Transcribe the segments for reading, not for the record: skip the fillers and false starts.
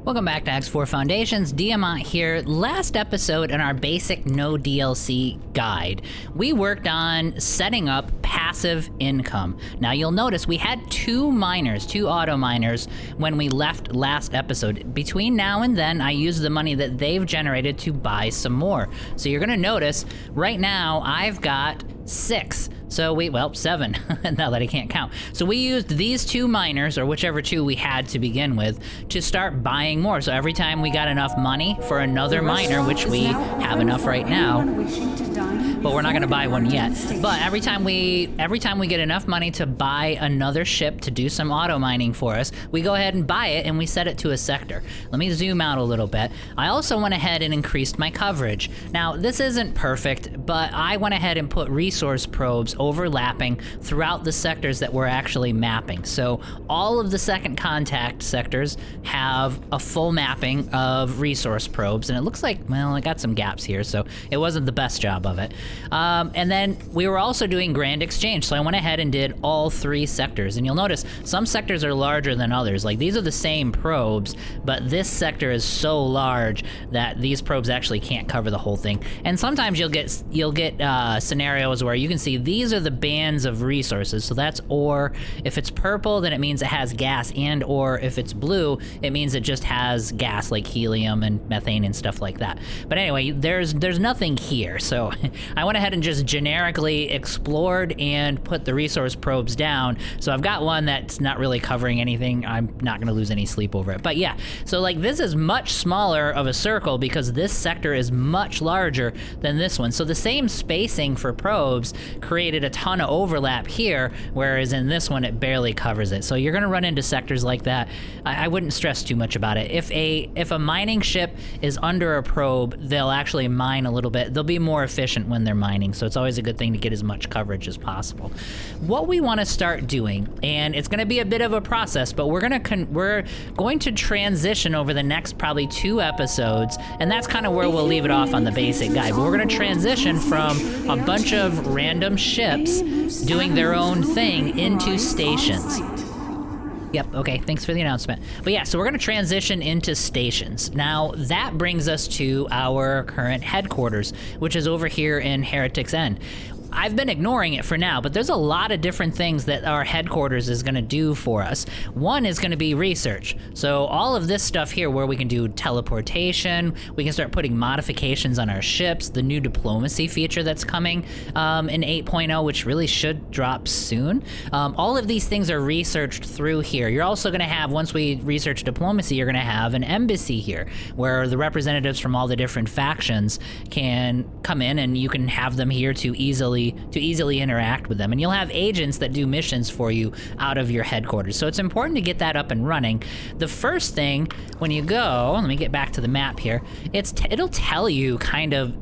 Welcome back to X4 Foundations, Diamant here. Last episode in our basic no DLC guide, we worked on setting up passive income. Now you'll notice we had two auto miners when we left last episode. Between now and then, I used the money that they've generated to buy some more. So you're gonna notice right now I've got 6. So 7, now that I can't count. So we used these two miners, or whichever two we had to begin with, to start buying more. So every time we got enough money for another miner, which we have enough right now, but we're not gonna buy one yet. But every time we get enough money to buy another ship to do some auto mining for us, we go ahead and buy it and we set it to a sector. Let me zoom out a little bit. I also went ahead and increased my coverage. Now this isn't perfect, but I went ahead and put resource probes overlapping throughout the sectors that we're actually mapping. So all of the second contact sectors have a full mapping of resource probes, and it looks like, well, I got some gaps here, so it wasn't the best job of it. And then we were also doing grand exchange, so I went ahead and did all 3 sectors, and you'll notice some sectors are larger than others. Like these are the same probes, but this sector is so large that these probes actually can't cover the whole thing. And sometimes you'll get scenarios where you can see these are the bands of resources. So that's ore. If it's purple, then it means it has gas and ore. If it's blue, it means it just has gas like helium and methane and stuff like that. But anyway, there's nothing here. So I went ahead and just generically explored and put the resource probes down. So I've got one that's not really covering anything. I'm not gonna lose any sleep over it. But yeah, so like this is much smaller of a circle because this sector is much larger than this one. So the same spacing for probes created a ton of overlap here, whereas in this one it barely covers it. So you're gonna run into sectors like that. I wouldn't stress too much about it. If a mining ship is under a probe, they'll actually mine a little bit. They'll be more efficient when they're mining, so it's always a good thing to get as much coverage as possible. What we want to start doing, and it's gonna be a bit of a process, but we're going to transition over the next probably 2 episodes, and that's kind of where we'll leave it off on the basic guide. But we're gonna transition from a bunch of random ships doing their own thing into stations. Yep, okay, thanks for the announcement. But yeah, so we're gonna transition into stations. Now, that brings us to our current headquarters, which is over here in Heretic's End. I've been ignoring it for now, but there's a lot of different things that our headquarters is gonna do for us. One is gonna be research. So all of this stuff here where we can do teleportation, we can start putting modifications on our ships, the new diplomacy feature that's coming in 8.0, which really should drop soon. All of these things are researched through here. You're also gonna have, once we research diplomacy, you're gonna have an embassy here where the representatives from all the different factions can come in and you can have them here to easily interact with them. And you'll have agents that do missions for you out of your headquarters. So it's important to get that up and running. The first thing, when you go, let me get back to the map here, it'll tell you kind of,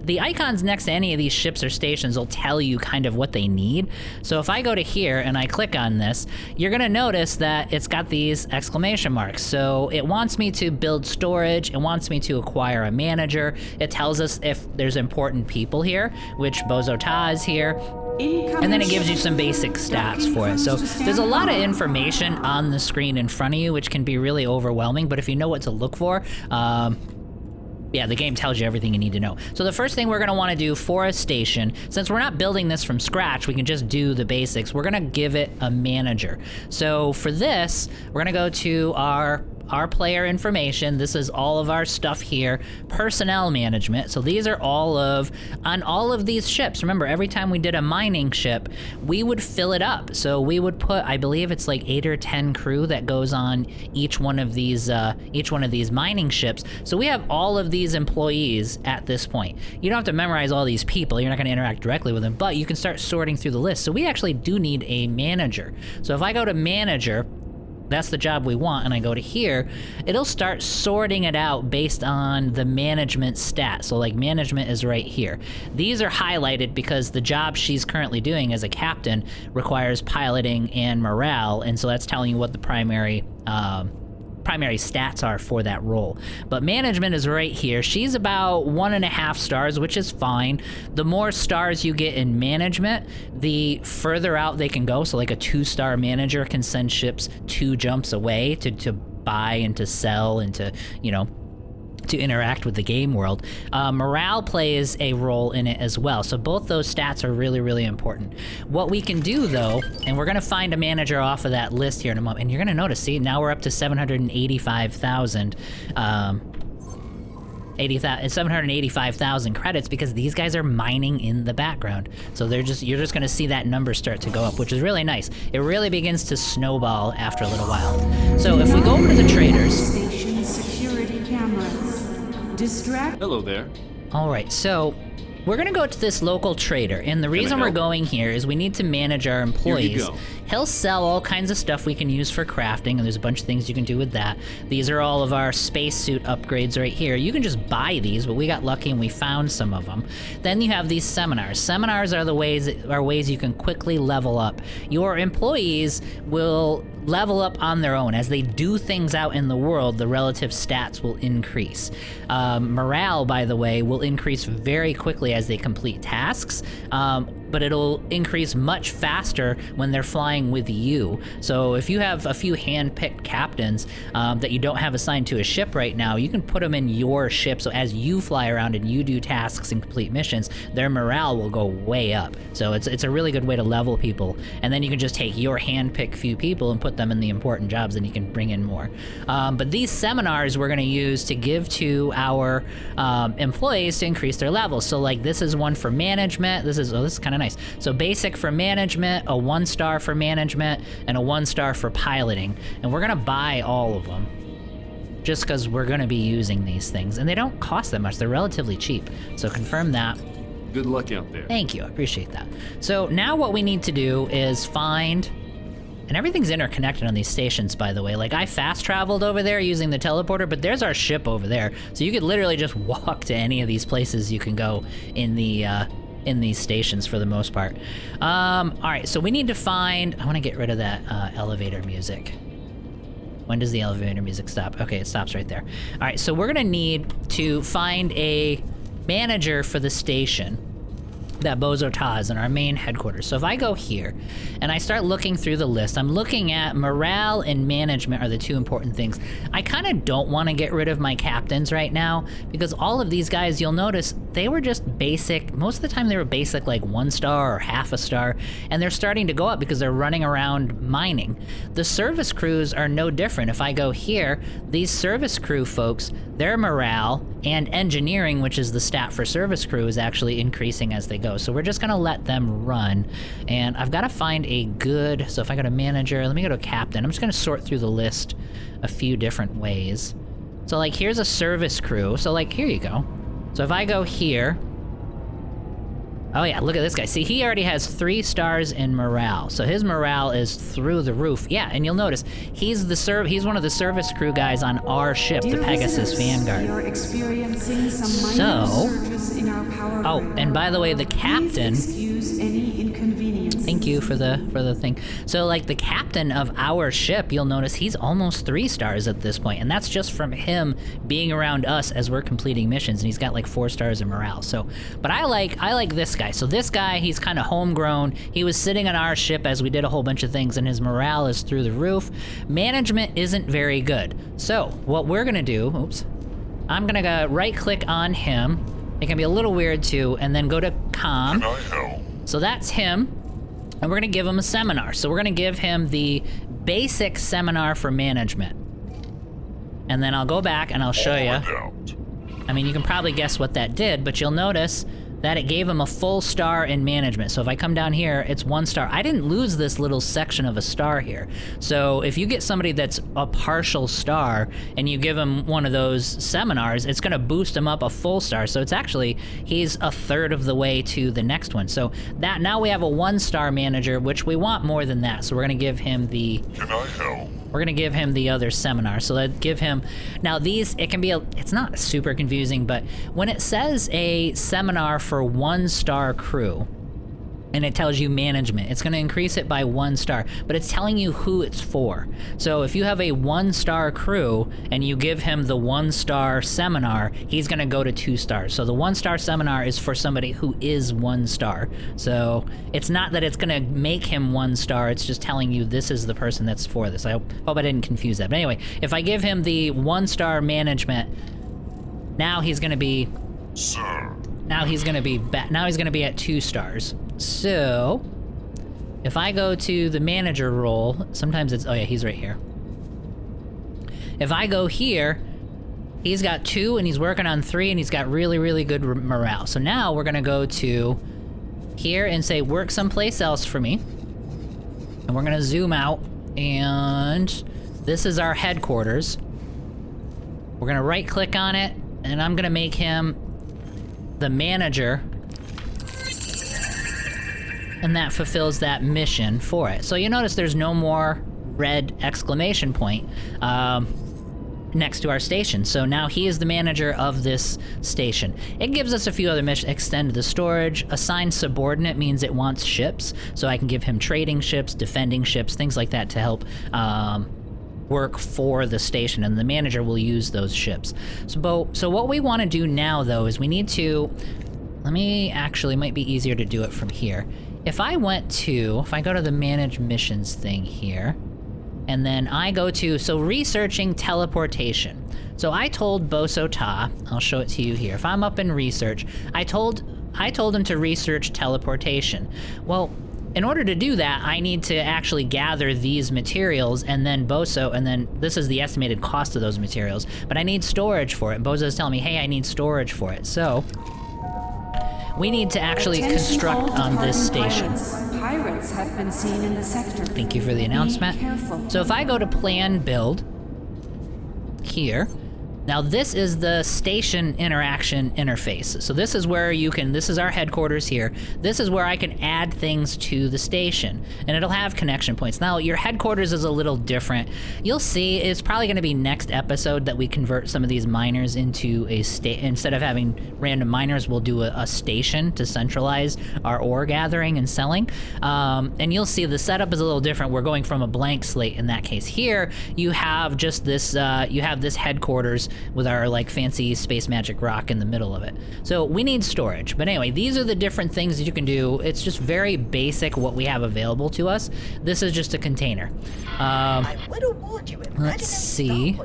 the icons next to any of these ships or stations will tell you kind of what they need. So if I go to here and I click on this, you're gonna notice that it's got these exclamation marks. So it wants me to build storage, it wants me to acquire a manager, it tells us if there's important people here, which Bozo Ta is here, and then it gives you some basic stats for it. So there's a lot of information on the screen in front of you, which can be really overwhelming, but if you know what to look for, yeah, the game tells you everything you need to know. So the first thing we're gonna wanna do for a station, since we're not building this from scratch, we can just do the basics, we're gonna give it a manager. So for this, we're gonna go to our player information. This is all of our stuff here. Personnel management. So these are on all of these ships. Remember, every time we did a mining ship, we would fill it up. So we would put, I believe it's like 8 or 10 crew that goes on each one of these mining ships. So we have all of these employees at this point. You don't have to memorize all these people. You're not gonna interact directly with them, but you can start sorting through the list. So we actually do need a manager. So if I go to manager, that's the job we want, and I go to here, it'll start sorting it out based on the management stat. So like management is right here. These are highlighted because the job she's currently doing as a captain requires piloting and morale, and so that's telling you what the primary stats are for that role. But management is right here. She's about 1.5 stars, which is fine. The more stars you get in management, the further out they can go. So like a 2-star manager can send ships 2 jumps away to buy and to sell and to, you know, to interact with the game world. Morale plays a role in it as well. So both those stats are really, really important. What we can do though, and we're gonna find a manager off of that list here in a moment, and you're gonna notice, see, now we're up to 785,000 785,000 credits because these guys are mining in the background. So you're just gonna see that number start to go up, which is really nice. It really begins to snowball after a little while. So if we go over to the traders. Station security cameras. Distract. Hello there. All right, so we're gonna go to this local trader, and the reason we're going here is we need to manage our employees. Here you go. He'll sell all kinds of stuff we can use for crafting, and there's a bunch of things you can do with that. These are all of our spacesuit upgrades right here. You can just buy these, but we got lucky and we found some of them. Then you have these seminars. Seminars are ways you can quickly level up. Your employees will level up on their own. As they do things out in the world, the relative stats will increase. Morale, by the way, will increase very quickly as they complete tasks, but it'll increase much faster when they're flying with you. So if you have a few hand-picked captains that you don't have assigned to a ship right now, you can put them in your ship, so as you fly around and you do tasks and complete missions, their morale will go way up. So it's a really good way to level people, and then you can just take your hand-picked few people and put them in the important jobs, and you can bring in more. But these seminars we're gonna use to give to our employees to increase their levels. So like this is one for management. This is kind of nice. So basic for management, a 1-star for management, and a 1-star for piloting. And we're gonna buy all of them just because we're gonna be using these things. And they don't cost that much, they're relatively cheap. So confirm that. Good luck out there. Thank you, I appreciate that. So now what we need to do is find, and everything's interconnected on these stations, by the way. Like, I fast traveled over there using the teleporter, but there's our ship over there. So you could literally just walk to any of these places you can go in these stations for the most part. All right, so we need to find, I wanna get rid of that elevator music. When does the elevator music stop? Okay, it stops right there. All right, so we're gonna need to find a manager for the station that Bozo Taz in our main headquarters. So if I go here and I start looking through the list, I'm looking at morale and management are the two important things. I kind of don't want to get rid of my captains right now because all of these guys, you'll notice, they were just basic. Most of the time they were basic, like 1-star or half a star, and they're starting to go up because they're running around mining. The service crews are no different. If I go here, these service crew folks, their morale and engineering, which is the stat for service crew, is actually increasing as they go. So we're just gonna let them run. And I've gotta find a good, so if I go to manager, let me go to captain. I'm just gonna sort through the list a few different ways. So like here's a service crew. So like, here you go. So if I go here, oh yeah, look at this guy. See, he already has 3 stars in morale. So his morale is through the roof. Yeah, and you'll notice he's one of the service crew guys on our ship, the Pegasus Vanguard. We are experiencing some minor surges in our power grid. And by the way, the captain, please excuse any inconvenience. thank you for the thing. So like the captain of our ship, you'll notice he's almost 3 stars at this point, and that's just from him being around us as we're completing missions, and he's got like 4 stars in morale. So, but I like this guy. So this guy, he's kind of homegrown. He was sitting on our ship as we did a whole bunch of things, and his morale is through the roof. Management isn't very good. So what we're gonna do, oops, I'm gonna go right-click on him. It can be a little weird too, and then go to comm. Can I help? So that's him, and we're gonna give him a seminar. So we're gonna give him the basic seminar for management. And then I'll go back and I'll show you. I mean, you can probably guess what that did, but you'll notice that it gave him a full star in management. So if I come down here, it's 1 star. I didn't lose this little section of a star here. So if you get somebody that's a partial star and you give him one of those seminars, it's gonna boost him up a full star. So it's actually, he's a third of the way to the next one. So that, now we have a 1-star manager, which we want more than that. So we're gonna give him the, Can I help? we're gonna give him the other seminar. So let's give him, now these, it can be, it's not super confusing, but when it says a seminar for 1-star crew, and it tells you management. It's going to increase it by 1 star, but it's telling you who it's for. So if you have a 1-star crew and you give him the 1-star seminar, he's going to go to 2 stars. So the 1-star seminar is for somebody who is 1 star. So it's not that it's going to make him 1 star, it's just telling you this is the person that's for this. I hope I didn't confuse that. But anyway, if I give him the 1-star management, now he's going to be... Sir. Now he's going to be at 2 stars. So, if I go to the manager role, sometimes it's, oh yeah, he's right here. If I go here, he's got 2 and he's working on 3 and he's got really, really good morale. So now we're gonna go to here and say, work someplace else for me. And we're gonna zoom out, and this is our headquarters. We're gonna right click on it, and I'm gonna make him the manager, and that fulfills that mission for it. So you notice there's no more red exclamation point next to our station. So now he is the manager of this station. It gives us a few other missions. Extend the storage. Assign subordinate means it wants ships. So I can give him trading ships, defending ships, things like that to help work for the station, and the manager will use those ships. So what we want to do now, though, is we need to... It might be easier to do it from here. If I go to the manage missions thing here, and then I go to, researching teleportation. So I told Boso Ta, I'll show it to you here. If I'm up in research, I told him to research teleportation. Well, in order to do that, I need to actually gather these materials, and then this is the estimated cost of those materials, but I need storage for it. And Bozo's telling me, hey, I need storage for it. So we need to actually construct on this station. Pirates have been seen in the sector. Thank you for the announcement. So if I go to plan build here, now this is the station interaction interface. So this is where this is our headquarters here. This is where I can add things to the station, and it'll have connection points. Now your headquarters is a little different. You'll see it's probably gonna be next episode that we convert some of these miners into a instead of having random miners, we'll do a station to centralize our ore gathering and selling. And you'll see the setup is a little different. We're going from a blank slate in that case. Here, you have just this, you have this headquarters with our like fancy space magic rock in the middle of it. So we need storage. But anyway, these are the different things that you can do. It's just very basic what we have available to us. This is just a container. Let's see.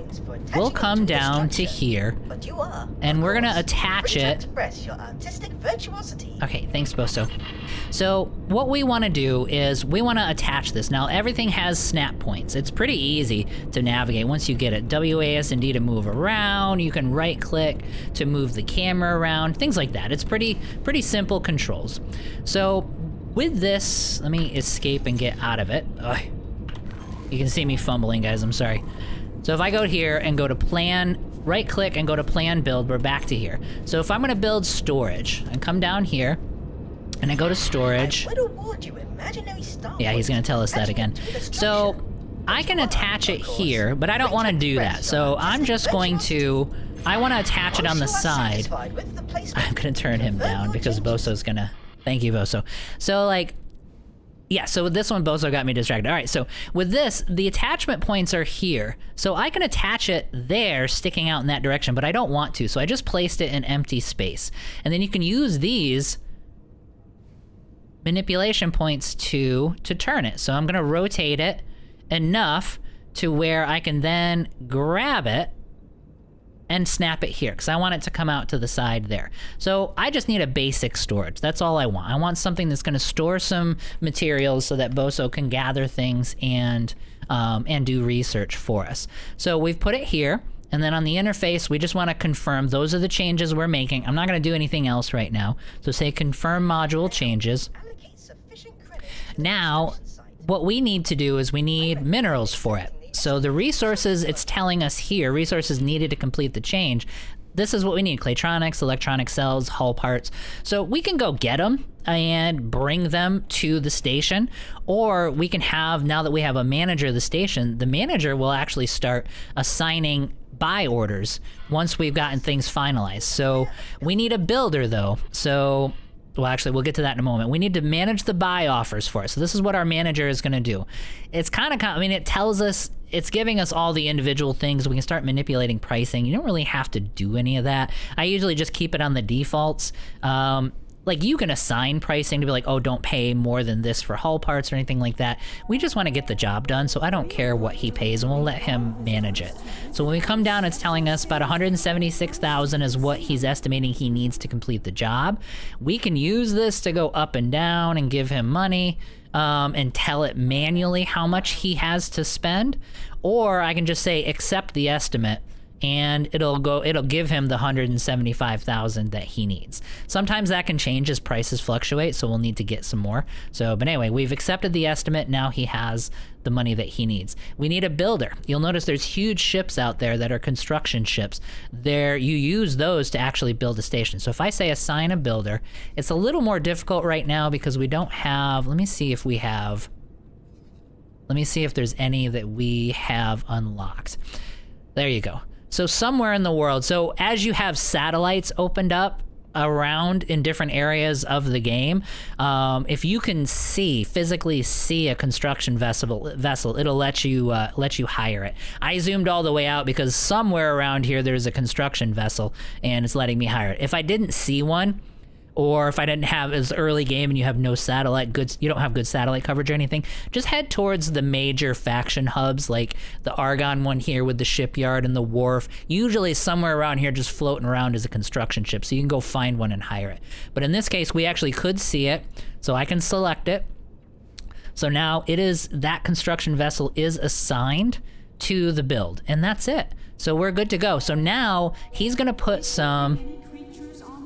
We'll come down to here, and we're gonna attach it. Okay, thanks, Boso. So what we want to do is we want to attach this. Now everything has snap points. It's pretty easy to navigate once you get it. WASD to move around. You can right click to move the camera around, things like that. It's pretty simple controls. So with this, let me escape and get out of it. Ugh. You can see me fumbling, guys, I'm sorry. So if I go here and go to plan, right click and go to plan build, we're back to here. So if I'm gonna build storage, and come down here, and I go to storage. Yeah, he's gonna tell us that again. So I can attach it here, but I don't wanna do that. So I'm just going to, I wanna attach it on the side. I'm gonna turn him down because Boso's gonna, thank you, Boso. So like, yeah, so with this one, Boso got me distracted. All right, so with this, the attachment points are here. So I can attach it there, sticking out in that direction, but I don't want to. So I just placed it in empty space. And then you can use these manipulation points to turn it. So I'm gonna rotate it enough to where I can then grab it and snap it here, because I want it to come out to the side there. So I just need a basic storage. That's all I want. I want something that's gonna store some materials so that Boso can gather things and do research for us. So we've put it here, and then on the interface, we just wanna confirm those are the changes we're making. I'm not gonna do anything else right now. So say confirm module changes. Now, what we need to do is we need minerals for it. So the resources it's telling us here, resources needed to complete the change, this is what we need: Claytronics, electronic cells, hull parts. So we can go get them and bring them to the station, or we can have, now that we have a manager of the station, the manager will actually start assigning buy orders once we've gotten things finalized. So we need a builder though. So well, actually, we'll get to that in a moment. We need to manage the buy offers for us. So this is what our manager is going to do. It's I mean, it tells us, it's giving us all the individual things. We can start manipulating pricing. You don't really have to do any of that. I usually just keep it on the defaults. Like, you can assign pricing to be like, oh, don't pay more than this for hull parts or anything like that. We just want to get the job done, so I don't care what he pays, and we'll let him manage it. So when we come down, it's telling us about 176,000 is what he's estimating he needs to complete the job. We can use this to go up and down and give him money, and tell it manually how much he has to spend, or I can just say accept the estimate, and it'll give him the 175,000 that he needs. Sometimes that can change as prices fluctuate, so we'll need to get some more. So, but anyway, we've accepted the estimate. Now he has the money that he needs. We need a builder. You'll notice there's huge ships out there that are construction ships. You use those to actually build a station. So if I say assign a builder, it's a little more difficult right now because we don't have, let me see if there's any that we have unlocked. There you go. So somewhere in the world, so as you have satellites opened up around in different areas of the game, if you can physically see a construction vessel, it'll let you hire it. I zoomed all the way out because somewhere around here there's a construction vessel and it's letting me hire it. If I didn't see one, or if I didn't have as early game and you have no you don't have good satellite coverage or anything, just head towards the major faction hubs, like the Argon one here with the shipyard and the wharf. Usually somewhere around here just floating around is a construction ship, so you can go find one and hire it. But in this case, we actually could see it, so I can select it. So now that construction vessel is assigned to the build, and that's it. So we're good to go. So now he's gonna put some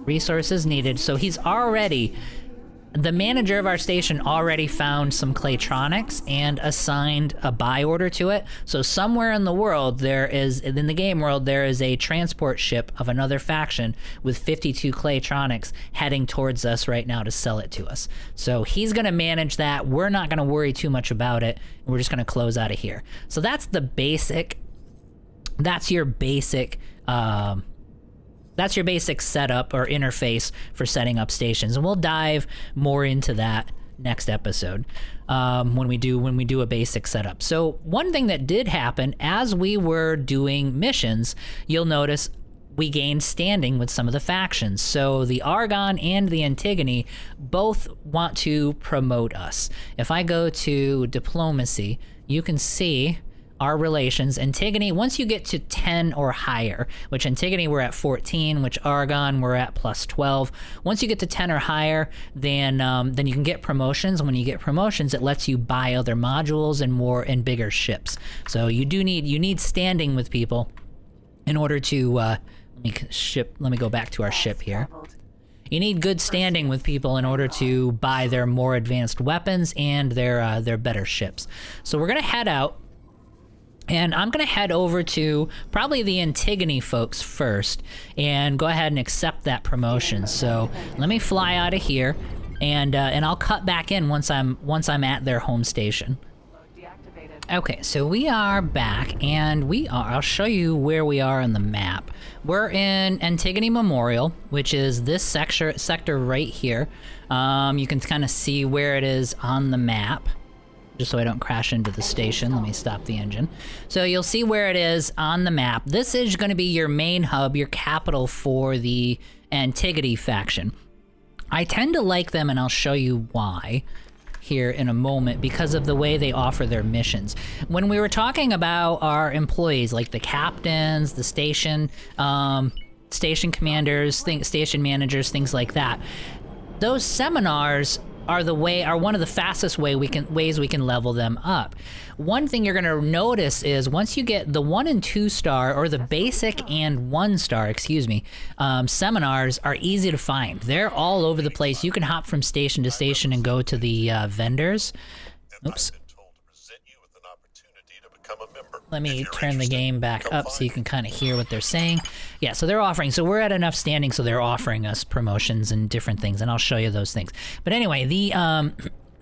resources needed. So the manager of our station already found some Claytronics and assigned a buy order to it. So somewhere in the world, in the game world, there is a transport ship of another faction with 52 Claytronics heading towards us right now to sell it to us. So he's going to manage that. We're not going to worry too much about it. We're just going to close out of here. So that's your basic setup or interface for setting up stations, and we'll dive more into that next episode when we do a basic setup. So one thing that did happen as we were doing missions, you'll notice we gained standing with some of the factions. So the Argon and the Antigone both want to promote us. If I go to diplomacy, you can see our relations. Antigone, once you get to 10 or higher, which Antigone we're at 14, which Argon we're at plus 12. Once you get to 10 or higher, then you can get promotions. When you get promotions, it lets you buy other modules and more and bigger ships. So you need standing with people in order to let me go back to our ship here. You need good standing with people in order to buy their more advanced weapons and their better ships. So we're gonna head out. And I'm going to head over to probably the Antigone folks first and go ahead and accept that promotion. So let me fly out of here, and I'll cut back in once I'm at their home station. Okay, so we are back, and I'll show you where we are on the map. We're in Antigone Memorial, which is this sector right here. You can kind of see where it is on the map. Just so I don't crash into the station. Let me stop the engine. So you'll see where it is on the map. This is going to be your main hub, your capital for the Antigone faction. I tend to like them, and I'll show you why here in a moment, because of the way they offer their missions. When we were talking about our employees, like the captains, the station commanders, station managers, things like that, those seminars are one of the fastest ways we can level them up. One thing you're going to notice is once you get the 1 and 2 star, or the basic and 1 star, seminars are easy to find. They're all over the place. You can hop from station to station and go to the vendors. Oops. Let me turn the game back up so you can kind of hear what they're saying. Yeah, so they're offering, so we're at enough standing, so they're offering us promotions and different things, and I'll show you those things. But anyway,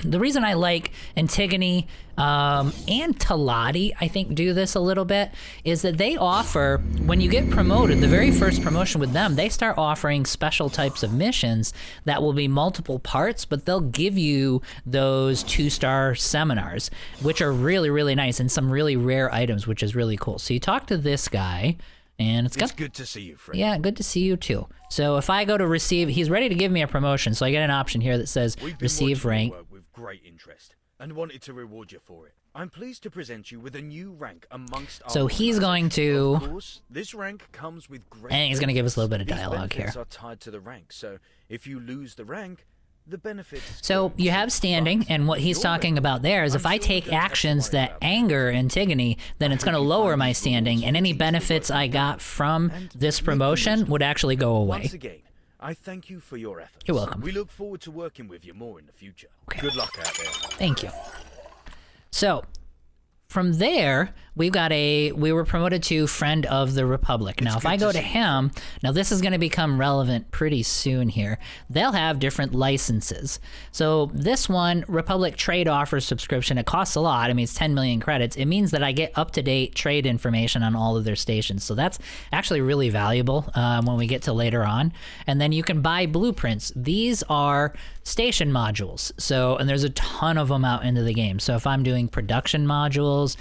The reason I like Antigone and Talati, I think, do this a little bit, is that they offer, when you get promoted, the very first promotion with them, they start offering special types of missions that will be multiple parts, but they'll give you those 2-star seminars, which are really, really nice, and some really rare items, which is really cool. So you talk to this guy, and it's good to see you, friend. Yeah, good to see you too. So if I go to receive, he's ready to give me a promotion, so I get an option here that says receive rank. With great interest and wanted to reward you for it. I'm pleased to present you with a new rank amongst our So he's going to, of course, this rank comes with great and he's going to give us a little bit of These dialogue here. benefits are tied to the rank, so if you lose the rank, the benefits. So you have standing, and what he's talking about there is if I take actions that anger Antigone, then it's going to lower my standing, and any benefits I got from this promotion would actually go away. Once again, I thank you for your efforts. You're welcome. We look forward to working with you more in the future. Okay. Good luck out there. Thank you. So from there, we were promoted to Friend of the Republic. Now, if I go to him, now this is going to become relevant pretty soon here. They'll have different licenses. So this one, Republic Trade offers subscription. It costs a lot. I mean, it's 10 million credits. It means that I get up-to-date trade information on all of their stations. So that's actually really valuable when we get to later on. And then you can buy blueprints. These are station modules. So, and there's a ton of them out into the game. So if I'm doing production modules,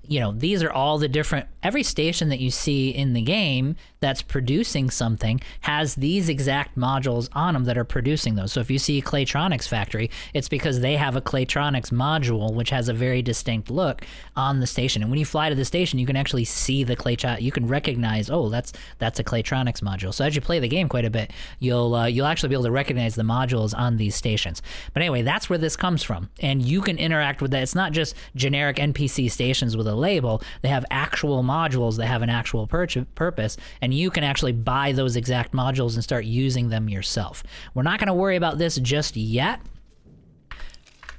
you know, these are all the different, every station that you see in the game that's producing something has these exact modules on them that are producing those. So if you see Claytronics Factory, it's because they have a Claytronics module which has a very distinct look on the station. And when you fly to the station, you can actually see the Claytronics, you can recognize, oh, that's a Claytronics module. So as you play the game quite a bit, you'll actually be able to recognize the modules on these stations. But anyway, that's where this comes from. And you can interact with that. It's not just generic NPC stations with a label. They have actual modules that have an actual purpose, and you can actually buy those exact modules and start using them yourself. We're not going to worry about this just yet.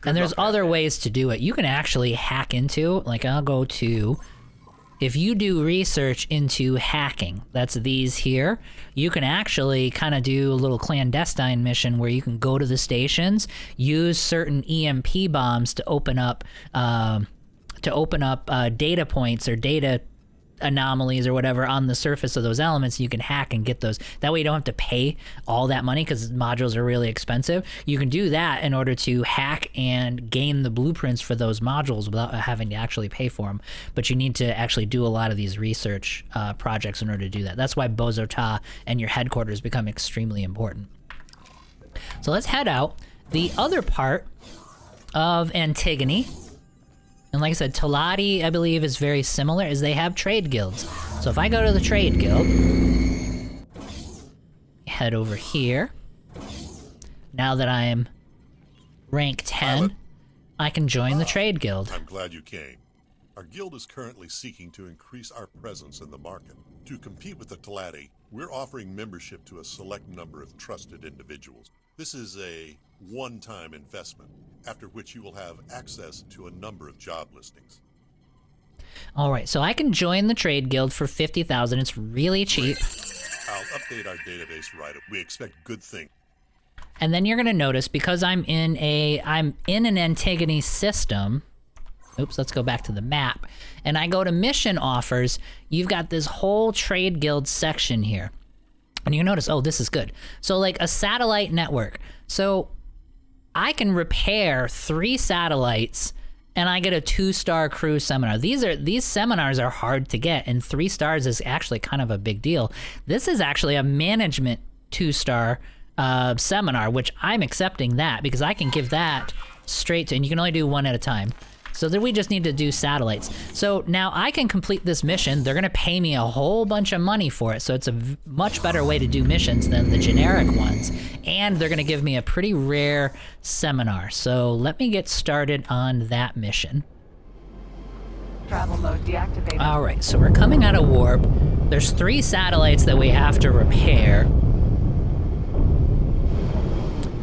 And there's other ways to do it. You can actually hack into, like I'll go to, if you do research into hacking, that's these here, you can actually kind of do a little clandestine mission where you can go to the stations, use certain EMP bombs to open up data points or data anomalies or whatever on the surface of those elements. You can hack and get those. That way you don't have to pay all that money because modules are really expensive. You can do that in order to hack and gain the blueprints for those modules without having to actually pay for them. But you need to actually do a lot of these research projects in order to do that. That's why Bozota and your headquarters become extremely important. So let's head out. The other part of Antigone, and like I said, Talati, I believe, is very similar, is they have trade guilds. So if I go to the trade guild, head over here. Now that I am rank 10, I can join the trade guild. I'm glad you came. Our guild is currently seeking to increase our presence in the market. To compete with the Talati, we're offering membership to a select number of trusted individuals. This is a one-time investment, after which you will have access to a number of job listings. All right, so I can join the trade guild for 50,000. It's really cheap. I'll update our database right away. We expect good things. And then you're going to notice, because I'm in an Antigone system. Oops, let's go back to the map. And I go to mission offers. You've got this whole trade guild section here. And you notice, oh, this is good. So like a satellite network. So I can repair 3 satellites and I get a 2-star crew seminar. These seminars are hard to get, and 3 stars is actually kind of a big deal. This is actually a management 2-star seminar, which I'm accepting that because I can give that straight to, and you can only do 1 at a time. So then we just need to do satellites. So now I can complete this mission. They're going to pay me a whole bunch of money for it. So it's a much better way to do missions than the generic ones. And they're going to give me a pretty rare seminar. So let me get started on that mission. Travel mode deactivated. All right, so we're coming out of warp. There's 3 satellites that we have to repair.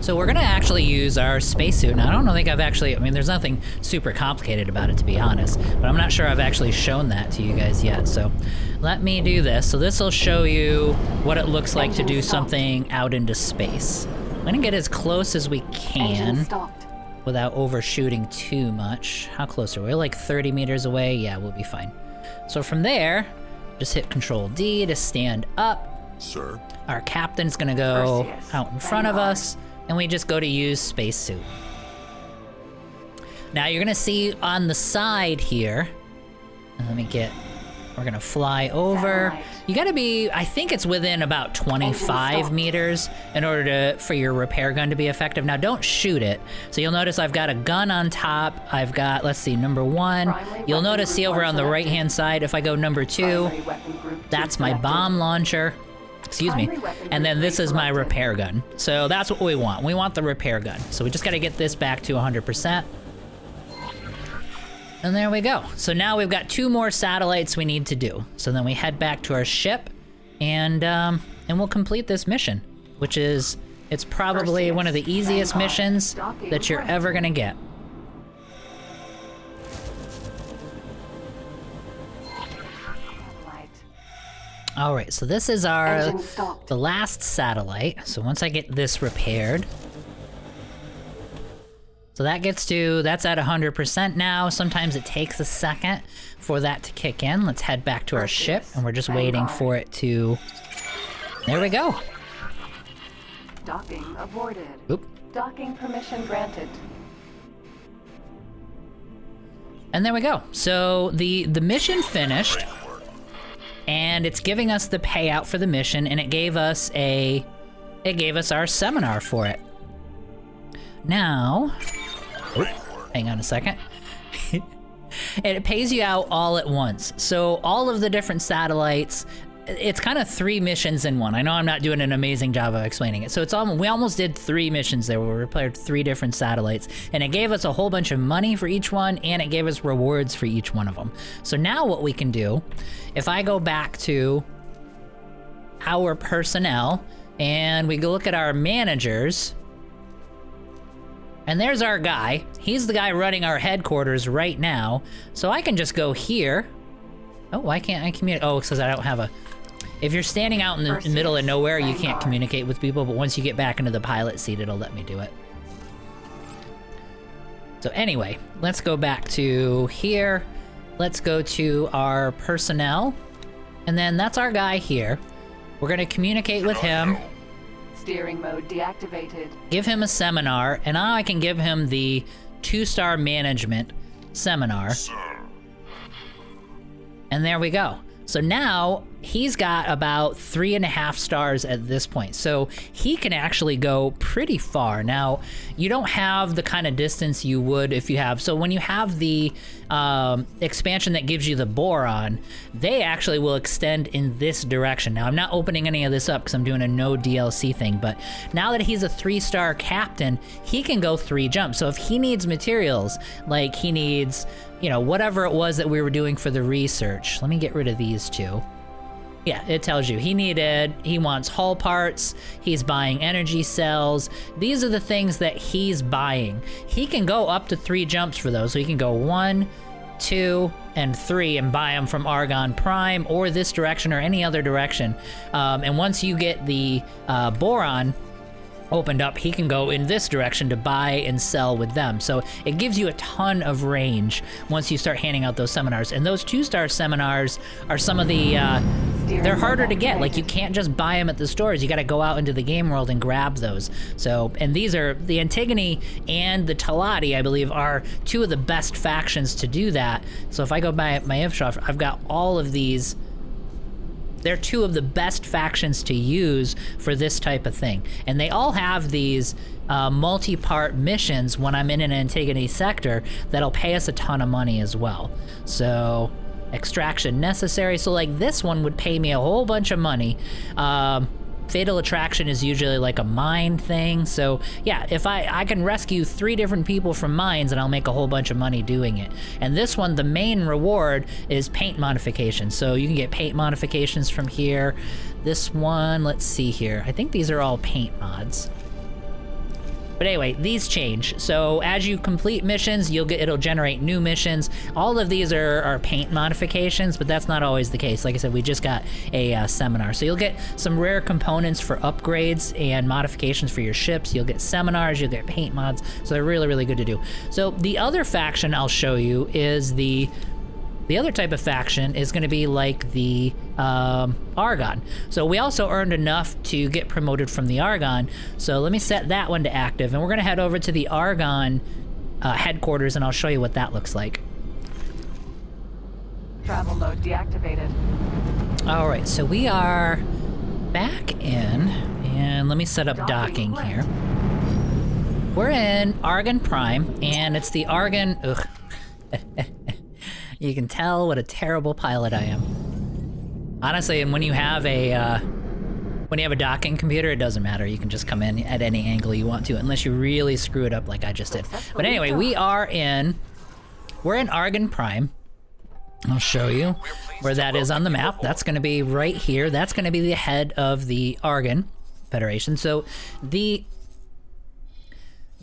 So we're gonna actually use our spacesuit, and I don't think I've actually, I mean, there's nothing super complicated about it, to be honest, but I'm not sure I've actually shown that to you guys yet, so let me do this. So this will show you what it looks like to do something out into space. I'm gonna get as close as we can without overshooting too much. How close are we? We're like 30 meters away. Yeah, we'll be fine. So from there, just hit Control D to stand up. Sir? Our captain's gonna go Perseus, out in front of us, and we just go to use spacesuit. Now you're gonna see on the side here, we're gonna fly over. Satellite. You gotta be, I think it's within about 25 stop. meters in order for your repair gun to be effective. Now don't shoot it. So you'll notice I've got a gun on top. I've got, let's see, number 1. Primary You'll weapon notice, see group over one on the selected. right-hand side, if I go number 2, Primary weapon group two that's my selected. bomb launcher. Excuse me. Primary weapon And then group this three is my selected. repair gun. So that's what we want. We want the repair gun. So we just gotta get this back to 100%. And there we go. So now we've got 2 more satellites we need to do. So then we head back to our ship, and we'll complete this mission, which is, it's probably Perseus, one of the easiest stand by. missions Docking that you're ready. ever gonna get. Satellite. All right, so this is our Engine stopped. the last satellite. So once I get this repaired, so that gets to, that's at 100% now. Sometimes it takes a second for that to kick in. Let's head back to our ship, and we're just waiting for it to, there we go. Docking aborted. Oop. Docking permission granted. And there we go. So the mission finished, and it's giving us the payout for the mission, and it gave us our seminar for it. Now, hang on a second. And it pays you out all at once. So all of the different satellites, it's kind of 3 missions in one. I know I'm not doing an amazing job of explaining it. So it's we almost did 3 missions there where we repaired 3 different satellites, and it gave us a whole bunch of money for each one, and it gave us rewards for each one of them. So now what we can do, if I go back to our personnel and we go look at our managers, and there's our guy. He's the guy running our headquarters right now. So I can just go here. Oh, why can't I communicate? Oh, it's because I don't have a... If you're standing out in the middle of nowhere, you can't communicate with people, but once you get back into the pilot seat, it'll let me do it. So anyway, let's go back to here. Let's go to our personnel. And then that's our guy here. We're going to communicate with him. Steering mode deactivated. Give him a seminar, and now I can give him the 2-star management seminar. And there we go. So now he's got about 3.5 stars at this point. So he can actually go pretty far. Now, you don't have the kind of distance you would if you have, so when you have the expansion that gives you the boron, they actually will extend in this direction. Now, I'm not opening any of this up because I'm doing a no DLC thing, but now that he's a 3-star captain, he can go 3 jumps. So if he needs materials, like he needs, you know, whatever it was that we were doing for the research. Let me get rid of these 2. Yeah, it tells you he wants hull parts, he's buying energy cells. These are the things that he's buying. He can go up to 3 jumps for those. So he can go 1, 2, and 3 and buy them from Argon Prime or this direction or any other direction. And once you get the boron opened up, he can go in this direction to buy and sell with them. So it gives you a ton of range once you start handing out those seminars. And those 2-star seminars are some of the, they're harder to get. Like, you can't just buy them at the stores. You got to go out into the game world and grab those. So, and these are, the Antigone and the Talati, I believe, are 2 of the best factions to do that. So if I go by my info, I've got all of these. They're 2 of the best factions to use for this type of thing. And they all have these multi-part missions when I'm in an Antigone sector that'll pay us a ton of money as well. So, extraction necessary. So like this one would pay me a whole bunch of money. Fatal Attraction is usually like a mine thing. So yeah, if I can rescue 3 different people from mines and I'll make a whole bunch of money doing it. And this one, the main reward is paint modification. So you can get paint modifications from here. This one, let's see here. I think these are all paint mods. But anyway, these change. So as you complete missions, it'll generate new missions. All of these are paint modifications, but that's not always the case. Like I said, we just got a seminar. So you'll get some rare components for upgrades and modifications for your ships. You'll get seminars, you'll get paint mods. So they're really, really good to do. So the other faction I'll show you is the other type of faction is going to be like the Argon. So we also earned enough to get promoted from the Argon. So let me set that one to active, and we're going to head over to the Argon headquarters, and I'll show you what that looks like. Travel mode deactivated. All right, so we are back in, and let me set up docking here. We're in Argon Prime, and it's the Argon... Ugh. You can tell what a terrible pilot I am. Honestly, and when you have a docking computer, it doesn't matter. You can just come in at any angle you want to, unless you really screw it up like I just did. But anyway, we're in Argon Prime. I'll show you where that is on the map. That's going to be right here. That's going to be the head of the Argon Federation. So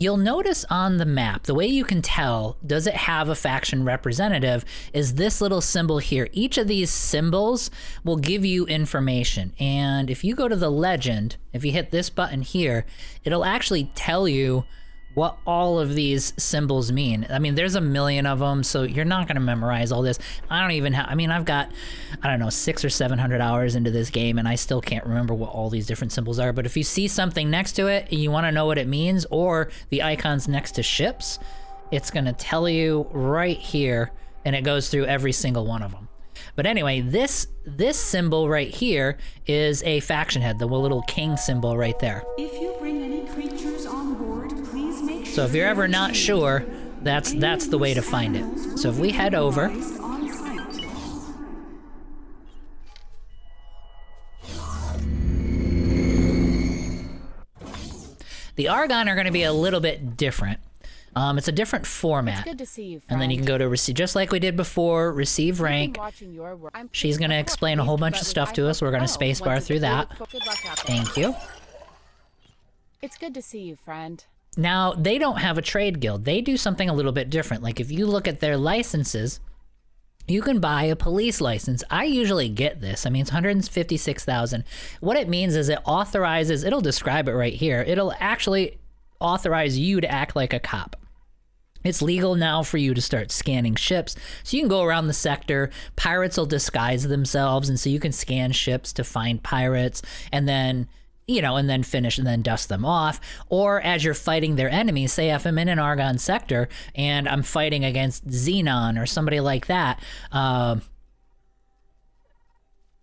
you'll notice on the map, the way you can tell, does it have a faction representative, is this little symbol here. Each of these symbols will give you information. And if you go to the legend, if you hit this button here, it'll actually tell you what all of these symbols mean. I mean, there's a million of them, so you're not gonna memorize all this. I don't even have, I mean, I've got, I don't know, 600 or 700 hours into this game, and I still can't remember what all these different symbols are. But if you see something next to it and you wanna know what it means, or the icons next to ships, it's gonna tell you right here, and it goes through every single one of them. But anyway, this symbol right here is a faction head, the little king symbol right there. If you bring any creatures on board, please make sure. So if you're ever not sure, that's the way to find it. So if we head over, the Argon are going to be a little bit different. It's a different format. It's good to see you, friend. And then you can go to receive, just like we did before, receive rank. She's going to explain a whole bunch of stuff to us. We're going to spacebar through that. Thank you. It's good to see you, friend. Now, they don't have a trade guild. They do something a little bit different. Like if you look at their licenses, you can buy a police license. I usually get this. I mean, it's 156,000. What it means is it authorizes, it'll describe it right here. It'll actually authorize you to act like a cop. It's legal now for you to start scanning ships. So you can go around the sector. Pirates will disguise themselves, and so you can scan ships to find pirates, and then, you know, and then finish and then dust them off. Or as you're fighting their enemies, say if I'm in an Argon sector and I'm fighting against Xenon or somebody like that, oh,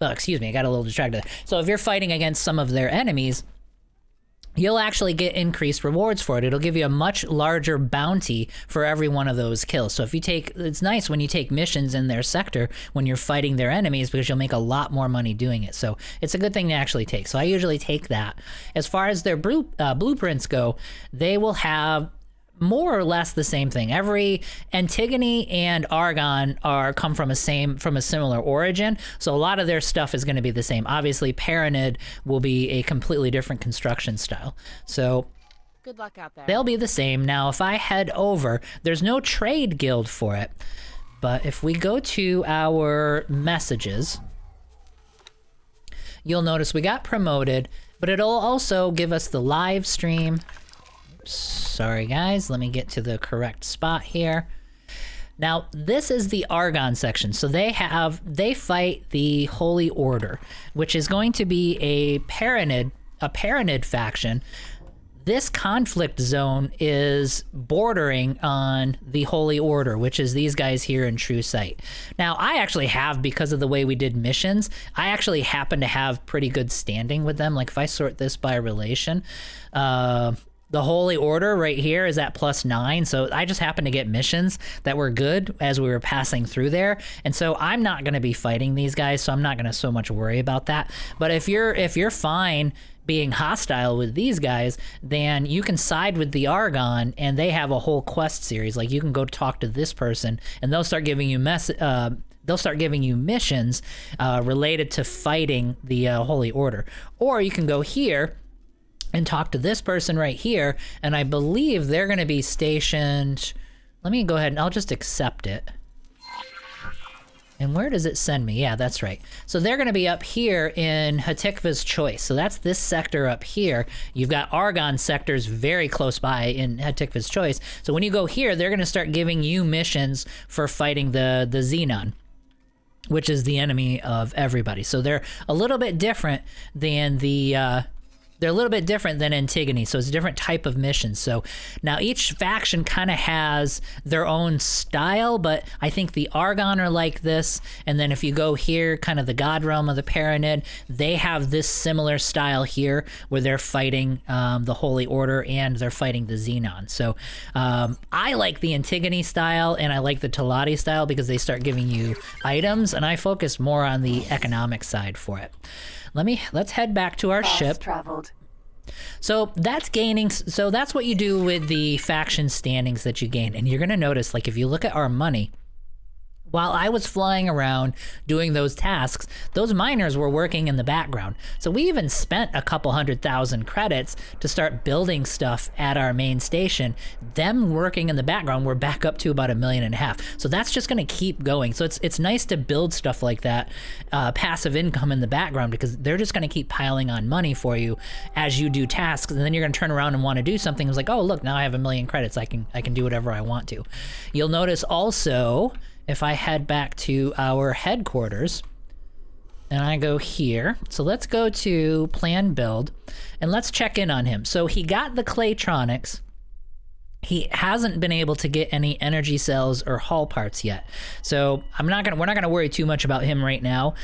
excuse me, I got a little distracted. So if you're fighting against some of their enemies, you'll actually get increased rewards for it. It'll give you a much larger bounty for every one of those kills. So if you take, it's nice when you take missions in their sector when you're fighting their enemies, because you'll make a lot more money doing it. So it's a good thing to actually take. So I usually take that. As far as their blueprints go, they will have more or less the same thing. Every Antigone and Argon come from a similar origin, so a lot of their stuff is going to be the same. Obviously, Paranid will be a completely different construction style. So good luck out there. They'll be the same. Now, if I head over, there's no trade guild for it, but if we go to our messages, you'll notice we got promoted, but it'll also give us the live stream. Sorry guys, let me get to the correct spot here. Now, this is the Argon section. So they fight the Holy Order, which is going to be a Paranid faction. This conflict zone is bordering on the Holy Order, which is these guys here in True Sight. Now, I actually have, because of the way we did missions, I actually happen to have pretty good standing with them. Like if I sort this by relation, the Holy Order right here is at +9, so I just happened to get missions that were good as we were passing through there, and so I'm not going to be fighting these guys, so I'm not going to so much worry about that. But if you're fine being hostile with these guys, then you can side with the Argon, and they have a whole quest series. Like you can go talk to this person, and they'll start giving you missions related to fighting the Holy Order. Or you can go here, and talk to this person right here, and I believe they're going to be stationed. Let me go ahead and I'll just accept it. And where does it send me? Yeah, that's right. So they're going to be up here in Hatikva's Choice. So that's this sector up here. You've got Argon sectors very close by in Hatikva's Choice. So when you go here, they're going to start giving you missions for fighting the Xenon, which is the enemy of everybody. So they're a little bit different than they're a little bit different than Antigone, so it's a different type of mission. So now each faction kind of has their own style, but I think the Argon are like this, and then if you go here, kind of the God Realm of the Paranid, they have this similar style here, where they're fighting the Holy Order, and they're fighting the Xenon. So I like the Antigone style, and I like the Talati style, because they start giving you items, and I focus more on the economic side for it. Let's head back to our ship. Traveled. So that's gaining. So that's what you do with the faction standings that you gain. And you're going to notice, like, if you look at our money, while I was flying around doing those tasks, those miners were working in the background. So we even spent a couple 100,000 credits to start building stuff at our main station. Them working in the background, we're back up to about 1.5 million. So that's just going to keep going. So it's nice to build stuff like that, passive income in the background, because they're just going to keep piling on money for you as you do tasks. And then you're going to turn around and want to do something. It's like, oh, look, now I have 1 million credits. I can do whatever I want to. You'll notice also, if I head back to our headquarters and I go here, so let's go to plan build and let's check in on him. So he got the Claytronics. He hasn't been able to get any energy cells or hull parts yet. So we're not gonna worry too much about him right now.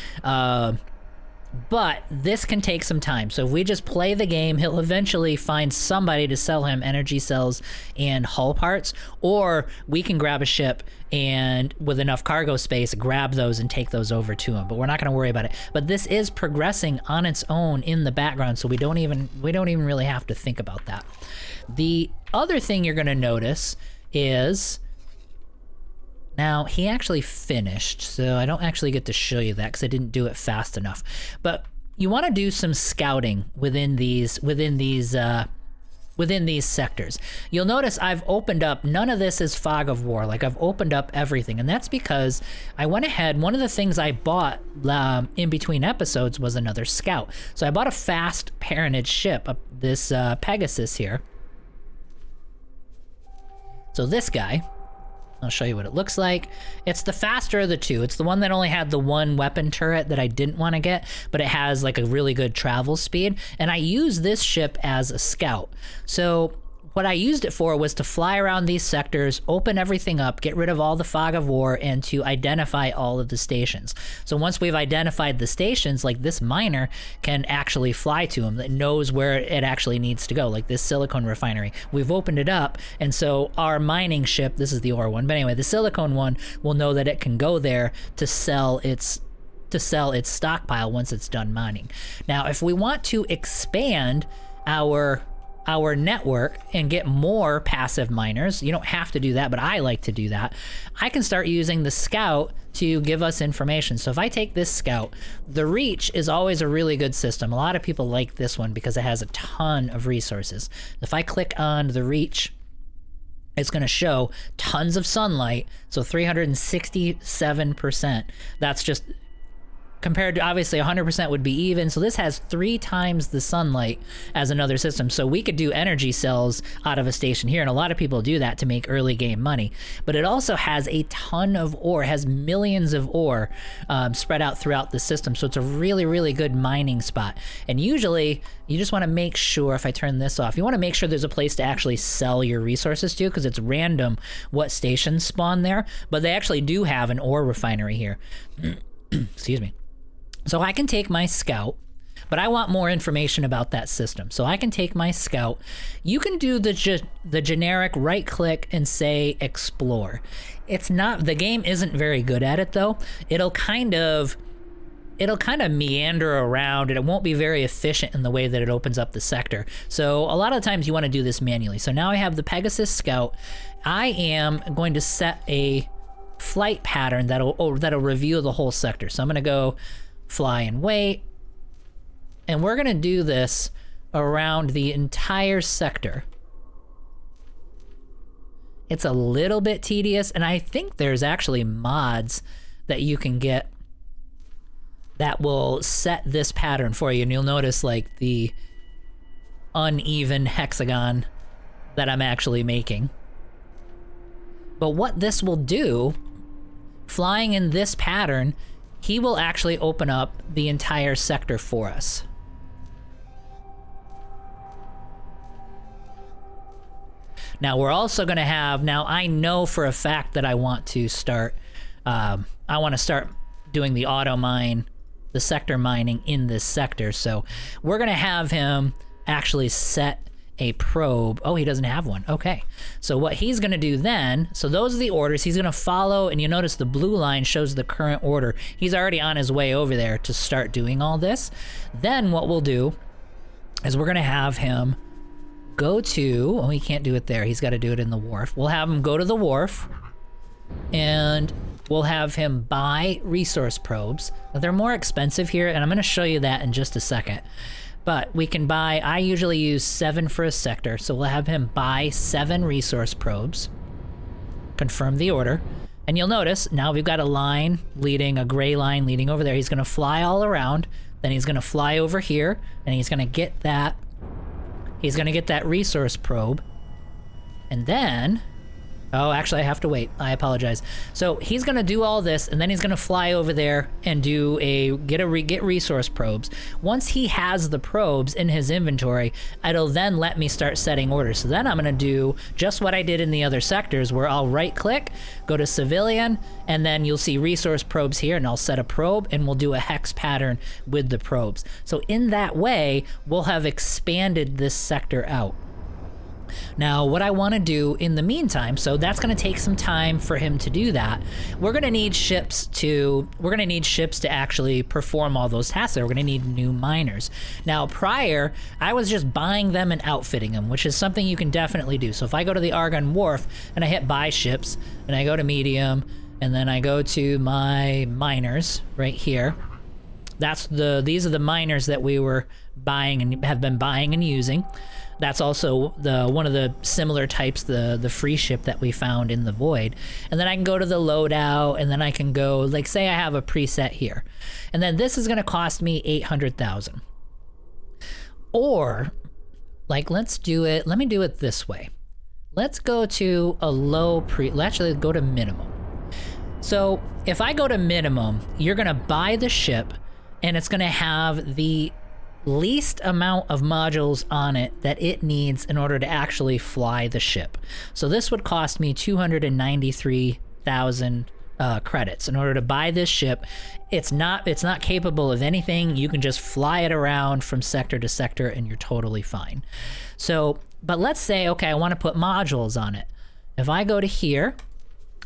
But this can take some time. So if we just play the game, he'll eventually find somebody to sell him energy cells and hull parts, or we can grab a ship and with enough cargo space, grab those and take those over to him. But we're not going to worry about it. But this is progressing on its own in the background, so we don't even really have to think about that. The other thing you're going to notice is, now, he actually finished, so I don't actually get to show you that because I didn't do it fast enough. But you want to do some scouting within these sectors. You'll notice I've opened up, none of this is Fog of War. Like, I've opened up everything, and that's because I went ahead, one of the things I bought in between episodes was another scout. So I bought a fast Paranid ship, this Pegasus here. So this guy, I'll show you what it looks like. It's the faster of the two. It's the one that only had the one weapon turret that I didn't want to get, but it has like a really good travel speed. And I use this ship as a scout. So what I used it for was to fly around these sectors, open everything up, get rid of all the fog of war, and to identify all of the stations. So once we've identified the stations, like this miner can actually fly to them, that knows where it actually needs to go, like this silicone refinery. We've opened it up, and so our mining ship, this is the ore one, but anyway, the silicone one will know that it can go there to sell its stockpile once it's done mining. Now, if we want to expand our network and get more passive miners, you don't have to do that, but I like to do that. I can start using the scout to give us information. So if I take this scout, the reach is always a really good system. A lot of people like this one because it has a ton of resources. If I click on the reach, it's going to show tons of sunlight, so 367%. That's just compared to, obviously 100% would be even. So this has 3 times the sunlight as another system. So we could do energy cells out of a station here, and a lot of people do that to make early game money. But it also has a ton of ore, has millions of ore spread out throughout the system. So it's a really, really good mining spot. And usually you just want to make sure, if I turn this off, you want to make sure there's a place to actually sell your resources to, because it's random what stations spawn there. But they actually do have an ore refinery here. Excuse me. So I can take my scout, but I want more information about that system. So I can take my scout. You can do the generic right click and say explore. It's not, the game isn't very good at it though. It'll kind of meander around, and it won't be very efficient in the way that it opens up the sector. So a lot of times you want to do this manually. So now I have the Pegasus Scout. I am going to set a flight pattern that'll review the whole sector. So I'm going to go fly and wait, and we're going to do this around the entire sector. It's a little bit tedious, and I think there's actually mods that you can get that will set this pattern for you, and you'll notice like the uneven hexagon that I'm actually making. But what this will do, flying in this pattern, he will actually open up the entire sector for us. Now we're also going to have, now I know for a fact that I want to start, doing the auto mine, the sector mining in this sector. So we're going to have him actually set a probe. Oh, he doesn't have one. Okay. So what he's going to do then, so those are the orders. He's going to follow, and you notice the blue line shows the current order. He's already on his way over there to start doing all this. Then what we'll do is we're going to have him go to, oh, he can't do it there. He's got to do it in the wharf. We'll have him go to the wharf, and we'll have him buy resource probes. Now, they're more expensive here, and I'm going to show you that in just a second. But we can buy, I usually use 7 for a sector, so we'll have him buy 7 resource probes, confirm the order, and you'll notice now we've got a line leading, a gray line leading over there. He's going to fly all around, then he's going to fly over here, and he's going to get that, resource probe, and then, oh, actually I have to wait, I apologize. So he's gonna do all this, and then he's gonna fly over there and do get resource probes. Once he has the probes in his inventory, it'll then let me start setting orders. So then I'm gonna do just what I did in the other sectors, where I'll right click, go to civilian, and then you'll see resource probes here, and I'll set a probe, and we'll do a hex pattern with the probes. So in that way, we'll have expanded this sector out. Now, what I want to do in the meantime, so that's going to take some time for him to do that. We're going to need ships to actually perform all those tasks. We're going to need new miners. Now, prior, I was just buying them and outfitting them, which is something you can definitely do. So if I go to the Argon Wharf and I hit buy ships, and I go to medium, and then I go to my miners right here. These are the miners that we were buying and have been buying and using. That's also one of the similar types, the free ship that we found in the void. And then I can go to the loadout, and then I can go, like, say I have a preset here. And then this is going to cost me 800,000. Or, like, let me do it this way. Let's go to a let's actually go to minimum. So if I go to minimum, you're going to buy the ship, and it's going to have the least amount of modules on it that it needs in order to actually fly the ship. So this would cost me 293,000 credits in order to buy this ship. It's not capable of anything. You can just fly it around from sector to sector, and you're totally fine. So, but let's say, okay, I want to put modules on it. If I go to here,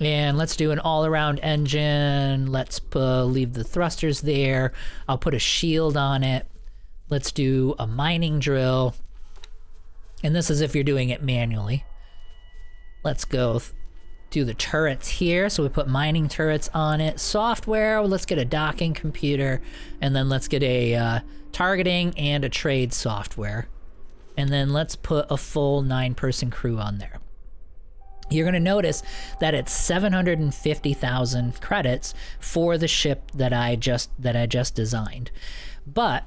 and let's do an all-around engine. Let's leave the thrusters there. I'll put a shield on it. Let's do a mining drill. And this is if you're doing it manually. Let's go do the turrets here. So we put mining turrets on it. Software, let's get a docking computer. And then let's get a targeting and a trade software. And then let's put a full 9-person crew on there. You're going to notice that it's 750,000 credits for the ship that I just designed. But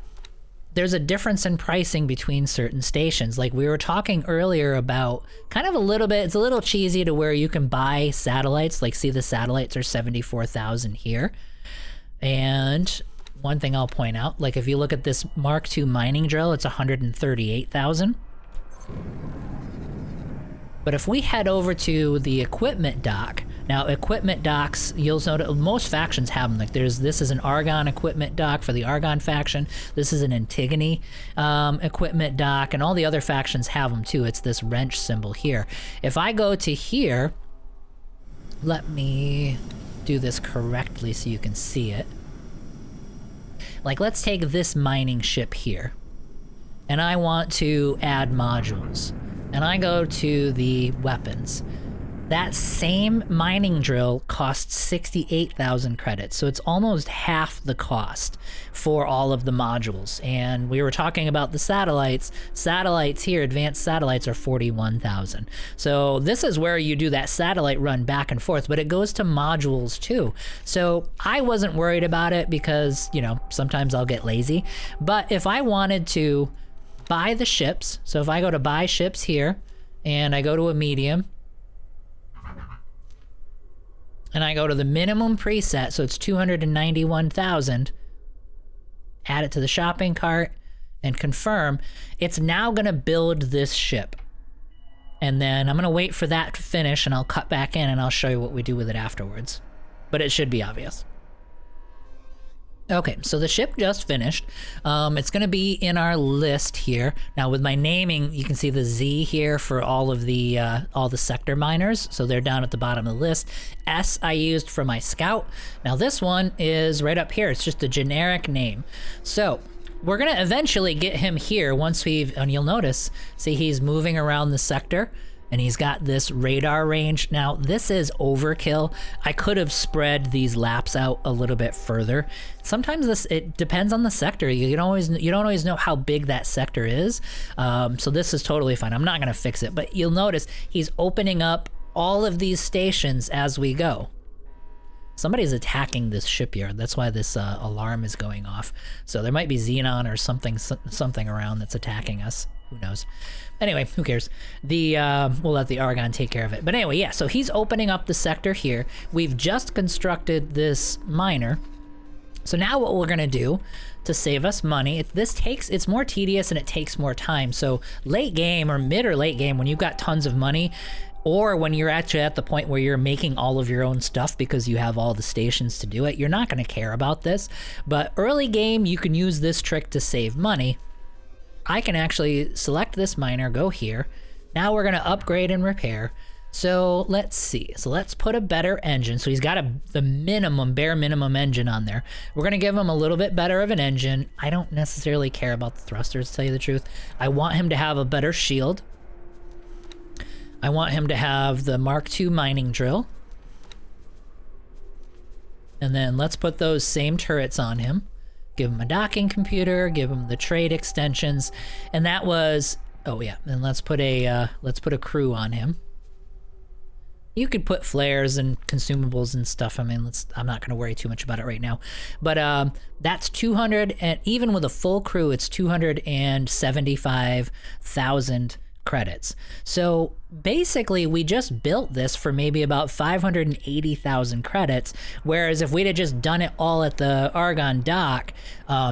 there's a difference in pricing between certain stations. Like we were talking earlier about kind of it's a little cheesy to where you can buy satellites. Like, see, the satellites are 74,000 here. And one thing I'll point out, like if you look at this Mark II mining drill, it's 138,000. But if we head over to the equipment dock, now equipment docks, you'll notice most factions have them. Like this is an Argon equipment dock for the Argon faction. This is an Antigone equipment dock, and all the other factions have them too. It's this wrench symbol here. If I go to here, let me do this correctly so you can see it. Like, let's take this mining ship here, and I want to add modules. And I go to the weapons. That same mining drill costs 68,000 credits, so it's almost half the cost for all of the modules. And we were talking about the satellites. Satellites here, advanced satellites, are 41,000. So this is where you do that satellite run back and forth, but it goes to modules too. So I wasn't worried about it because, you know, sometimes I'll get lazy. But if I wanted to buy the ships, so if I go to buy ships here, and I go to a medium, and I go to the minimum preset, so it's 291,000, add it to the shopping cart, and confirm, it's now gonna build this ship. And then I'm gonna wait for that to finish, and I'll cut back in, and I'll show you what we do with it afterwards. But it should be obvious. Okay, so the ship just finished. It's gonna be in our list here. Now with my naming, you can see the Z here for all the sector miners. So they're down at the bottom of the list. S I used for my scout. Now this one is right up here. It's just a generic name. So we're gonna eventually get him here once and you'll notice, see he's moving around the sector. And he's got this radar range. Now, this is overkill. I could have spread these laps out a little bit further. Sometimes it depends on the sector. You don't always know how big that sector is. So this is totally fine. I'm not gonna fix it, but you'll notice he's opening up all of these stations as we go. Somebody's attacking this shipyard. That's why this alarm is going off. So there might be Xenon or something around that's attacking us. Who knows? Anyway, who cares? We'll let the Argon take care of it. But anyway, yeah, so he's opening up the sector here. We've just constructed this miner. So now what we're gonna do to save us money, it's more tedious and it takes more time. So late game or mid or late game, when you've got tons of money, or when you're actually at the point where you're making all of your own stuff because you have all the stations to do it, you're not gonna care about this. But early game, you can use this trick to save money. I can actually select this miner, go here. Now we're gonna upgrade and repair. So let's see. So let's put a better engine. So he's got the bare minimum engine on there. We're gonna give him a little bit better of an engine. I don't necessarily care about the thrusters, to tell you the truth. I want him to have a better shield. I want him to have the Mark II mining drill. And then let's put those same turrets on him. Give him a docking computer, give him the trade extensions, and that was, oh yeah, and let's put a crew on him. You could put flares and consumables and stuff. I mean, I'm not going to worry too much about it right now. But that's 200, and even with a full crew, it's 275,000 credits. So basically, we just built this for maybe about 580,000 credits, whereas if we'd have just done it all at the Argon dock,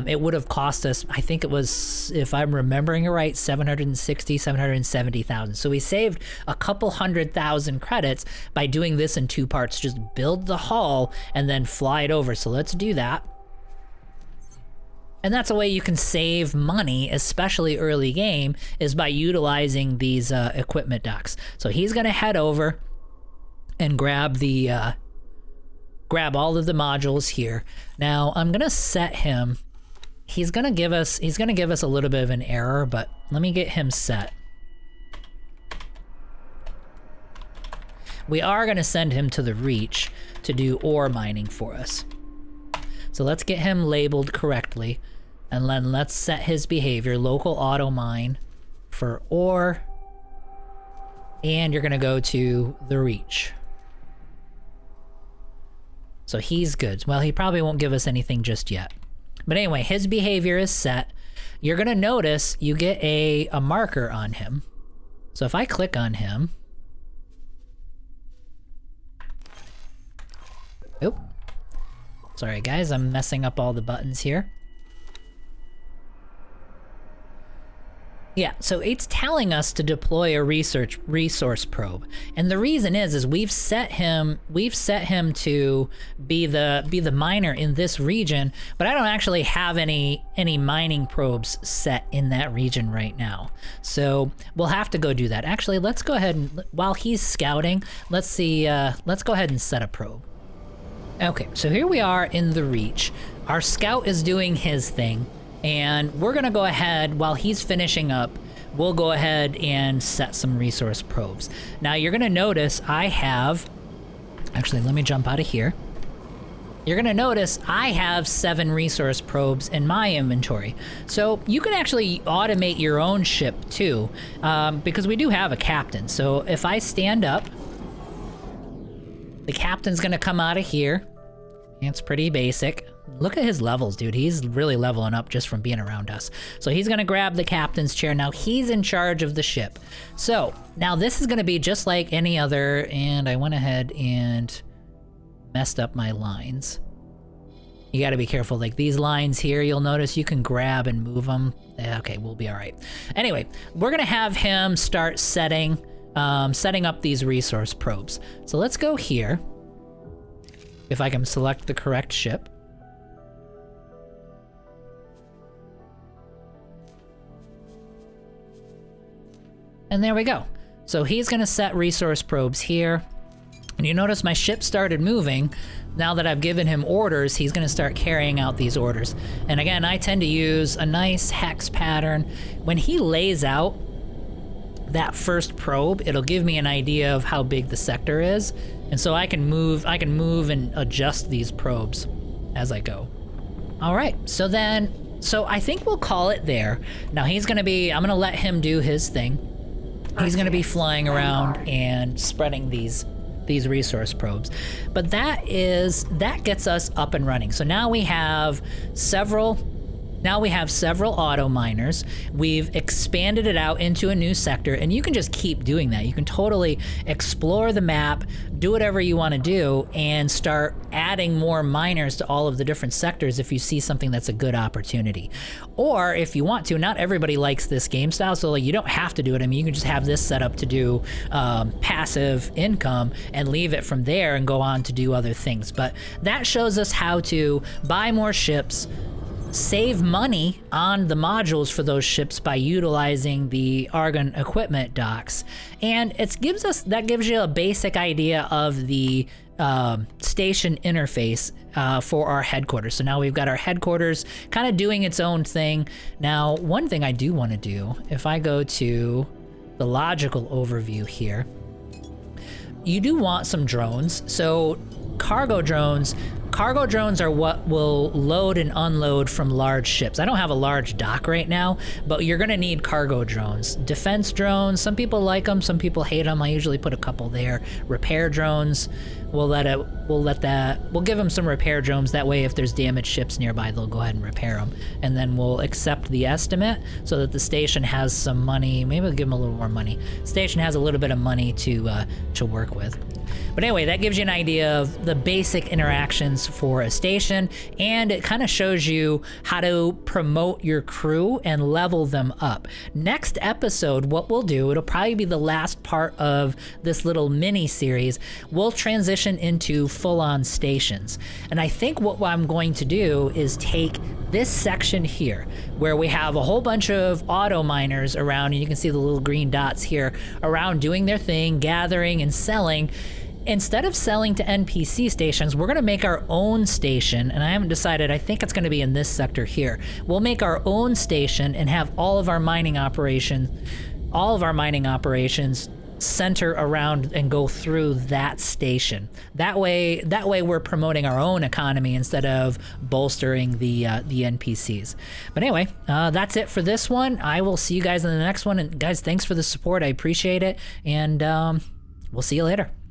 it would have cost us, I think it was, if I'm remembering it right, 770,000. So we saved a couple 100,000 credits by doing this in two parts. Just build the hull and then fly it over. So let's do that. And that's a way you can save money, especially early game, is by utilizing these equipment docks. So he's gonna head over and grab all of the modules here. Now I'm gonna set him. He's gonna give us a little bit of an error, but let me get him set. We are gonna send him to the Reach to do ore mining for us. So let's get him labeled correctly. And then let's set his behavior, local auto mine for ore. And you're gonna go to the Reach. So he's good. Well, he probably won't give us anything just yet. But anyway, his behavior is set. You're gonna notice you get a marker on him. So if I click on him. Oop. Sorry guys, I'm messing up all the buttons here. Yeah, so it's telling us to deploy a resource probe. And the reason is we've set him to be the miner in this region, but I don't actually have any mining probes set in that region right now. So we'll have to go do that. Actually, let's go ahead and, while he's scouting, let's go ahead and set a probe. Okay, so here we are in the Reach. Our scout is doing his thing. And we're gonna go ahead, while he's finishing up, we'll go ahead and set some resource probes. Now you're gonna notice I have, actually let me jump out of here. You're gonna notice I have 7 resource probes in my inventory. So you can actually automate your own ship too, because we do have a captain. So if I stand up, the captain's gonna come out of here. It's pretty basic. Look at his levels, dude. He's really leveling up just from being around us. So he's gonna grab the captain's chair. Now he's in charge of the ship. So now this is gonna be just like any other, and I went ahead and messed up my lines. You got to be careful, like these lines here, you'll notice you can grab and move them. Okay, we'll be all right. Anyway, we're gonna have him start setting up these resource probes. So let's go here. If I can select the correct ship. And there we go. So he's gonna set resource probes here. And you notice my ship started moving. Now that I've given him orders, he's gonna start carrying out these orders. And again, I tend to use a nice hex pattern. When he lays out that first probe, it'll give me an idea of how big the sector is. And so I can move and adjust these probes as I go. All right, so I think we'll call it there. Now I'm gonna let him do his thing. He's gonna be flying around and spreading these resource probes. But that gets us up and running. So now we have several auto miners. We've expanded it out into a new sector, and you can just keep doing that. You can totally explore the map, do whatever you want to do, and start adding more miners to all of the different sectors if you see something that's a good opportunity. Or if you want to, not everybody likes this game style, so like you don't have to do it. I mean, you can just have this set up to do passive income and leave it from there and go on to do other things. But that shows us how to buy more ships, save money on the modules for those ships by utilizing the Argon equipment docks, and that gives you a basic idea of the station interface for our headquarters. So now we've got our headquarters kind of doing its own thing. Now, one thing I do want to do, if I go to the logical overview here, you do want some drones. So cargo drones are what will load and unload from large ships. I don't have a large dock right now, but you're gonna need cargo drones. Defense drones, some people like them, some people hate them. I usually put a couple there. Repair drones, we'll give them some repair drones. That way if there's damaged ships nearby, they'll go ahead and repair them. And then we'll accept the estimate so that the station has some money. Maybe we'll give them a little more money. Station has a little bit of money to work with. But anyway, that gives you an idea of the basic interactions for a station, and it kind of shows you how to promote your crew and level them up. Next episode, what we'll do, it'll probably be the last part of this little mini series, we'll transition into full-on stations. And I think what I'm going to do is take this section here, where we have a whole bunch of auto miners around, and you can see the little green dots here around doing their thing, gathering and selling. Instead of selling to NPC stations, we're gonna make our own station, and I haven't decided, I think it's gonna be in this sector here. We'll make our own station and have all of our mining operations center around and go through that station. That way we're promoting our own economy instead of bolstering the NPCs. But anyway, that's it for this one. I will see you guys in the next one, and guys, thanks for the support. I appreciate it, and we'll see you later.